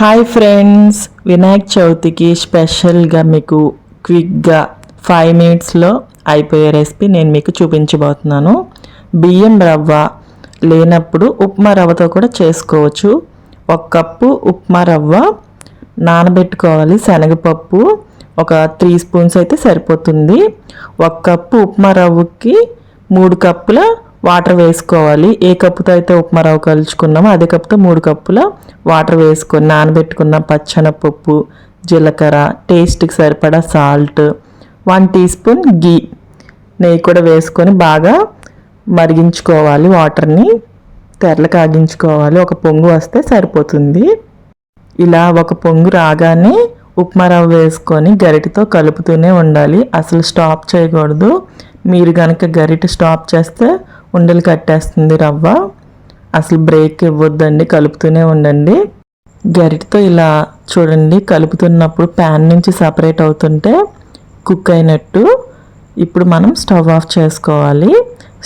Hi friends, Vinayaka చవితికి స్పెషల్గా మీకు క్విక్గా 5 మినిట్స్లో అయిపోయే రెసిపీ నేను మీకు చూపించబోతున్నాను. బియ్యం రవ్వ లేనప్పుడు ఉప్మా రవ్వతో కూడా చేసుకోవచ్చు. 1 కప్పు ఉప్మా రవ్వ నానబెట్టుకోవాలి. శనగపప్పు ఒక 3 స్పూన్స్ అయితే సరిపోతుంది. 1 కప్పు ఉప్మా రవ్వకి 3 కప్పుల వాటర్ వేసుకోవాలి. ఏ కప్పుతో అయితే ఉప్మా రవ్వ కలుచుకున్నామో అదే కప్పుతో 3 కప్పుల వాటర్ వేసుకొని నానబెట్టుకున్న పచ్చెనపప్పు, జీలకర్ర, టేస్ట్కి సరిపడా సాల్ట్, 1 టీ స్పూన్ గీ, నెయ్యి కూడా వేసుకొని బాగా మరిగించుకోవాలి. వాటర్ని తెరలు కాగించుకోవాలి. ఒక పొంగు వస్తే సరిపోతుంది. ఇలా ఒక పొంగు రాగానే ఉప్మా రవ్వ వేసుకొని గరిటెతో కలుపుతూనే ఉండాలి. అసలు స్టాప్ చేయకూడదు. మీరు కనుక గరిటె స్టాప్ చేస్తే ఉండలు కట్టేస్తుంది రవ్వ. అసలు బ్రేక్ ఇవ్వద్దండి, కలుపుతూనే ఉండండి. గరిటెతో ఇలా చూడండి, కలుపుతున్నప్పుడు ప్యాన్ నుంచి సపరేట్ అవుతుంటే కుక్ అయినట్టు. ఇప్పుడు మనం స్టవ్ ఆఫ్ చేసుకోవాలి.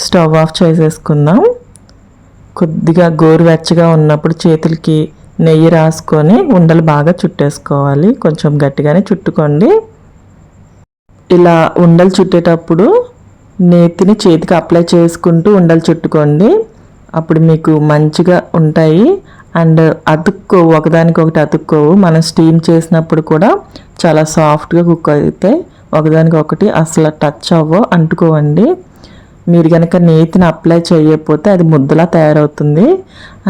స్టవ్ ఆఫ్ చేసేసుకుందాం. కొద్దిగా గోరువెచ్చగా ఉన్నప్పుడు చేతులకి నెయ్యి రాసుకొని ఉండలు బాగా చుట్టేసుకోవాలి. కొంచెం గట్టిగానే చుట్టుకోండి. ఇలా ఉండలు చుట్టేటప్పుడు నేతిని చేతికి అప్లై చేసుకుంటూ ఉండలు చుట్టుకోండి. అప్పుడు మీకు మంచిగా ఉంటాయి. అండ్ అతుక్కోవు, ఒకదానికొకటి అతుక్కోవు. మనం స్టీమ్ చేసినప్పుడు కూడా చాలా సాఫ్ట్గా కుక్ అవుతాయి. ఒకదానికొకటి అసలు టచ్ అవ్వవు, అంటుకోవండి. మీరు కనుక నేతిని అప్లై చేయకపోతే అది ముద్దలా తయారవుతుంది.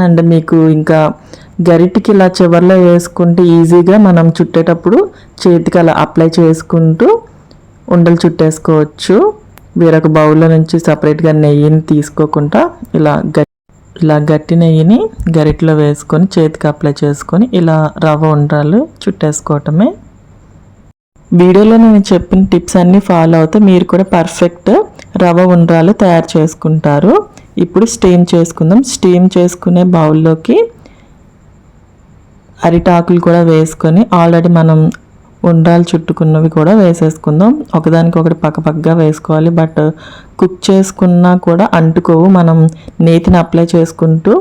అండ్ మీకు ఇంకా గరిటికి ఇలా చివర్లో వేసుకుంటే ఈజీగా మనం చుట్టేటప్పుడు చేతికి అలా అప్లై చేసుకుంటూ ఉండలు చుట్టేసుకోవచ్చు. వేరొక బౌల్లో నుంచి సపరేట్గా నెయ్యిని తీసుకోకుండా ఇలా గట్టి నెయ్యిని గరిటెలో వేసుకొని చేతికి అప్లై చేసుకొని ఇలా రవ్వ ఉండ్రాలు చుట్టేసుకోవటమే. వీడియోలో నేను చెప్పిన టిప్స్ అన్నీ ఫాలో అవుతే మీరు కూడా పర్ఫెక్ట్ రవ్వ ఉండ్రాలు తయారు చేసుకుంటారు. ఇప్పుడు స్టీమ్ చేసుకుందాం. స్టీమ్ చేసుకునే బౌల్లోకి అరిటాకులు కూడా వేసుకొని ఆల్రెడీ మనం ఉండ్రాలు చుట్టుకున్నవి కూడా వేసేసుకుందాం. ఒకదానికొకటి పక్కపక్కగా వేసుకోవాలి. బట్ కుక్ చేసుకున్నా కూడా అంటుకోవు. మనం నేతిని అప్లై చేసుకుంటూ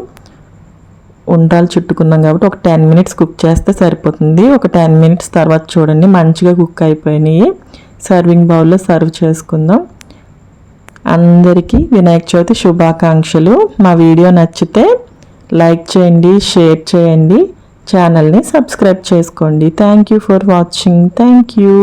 ఉండ్రాలు చుట్టుకున్నాం కాబట్టి ఒక 10 మినిట్స్ కుక్ చేస్తే సరిపోతుంది. ఒక 10 మినిట్స్ తర్వాత చూడండి మంచిగా కుక్ అయిపోయినాయి. సర్వింగ్ బౌల్లో సర్వ్ చేసుకుందాం. అందరికీ వినాయక చవితి శుభాకాంక్షలు. మా వీడియో నచ్చితే లైక్ చేయండి, షేర్ చేయండి, ఛానల్ని సబ్స్క్రైబ్ చేసుకోండి. Thank you for watching. Thank you.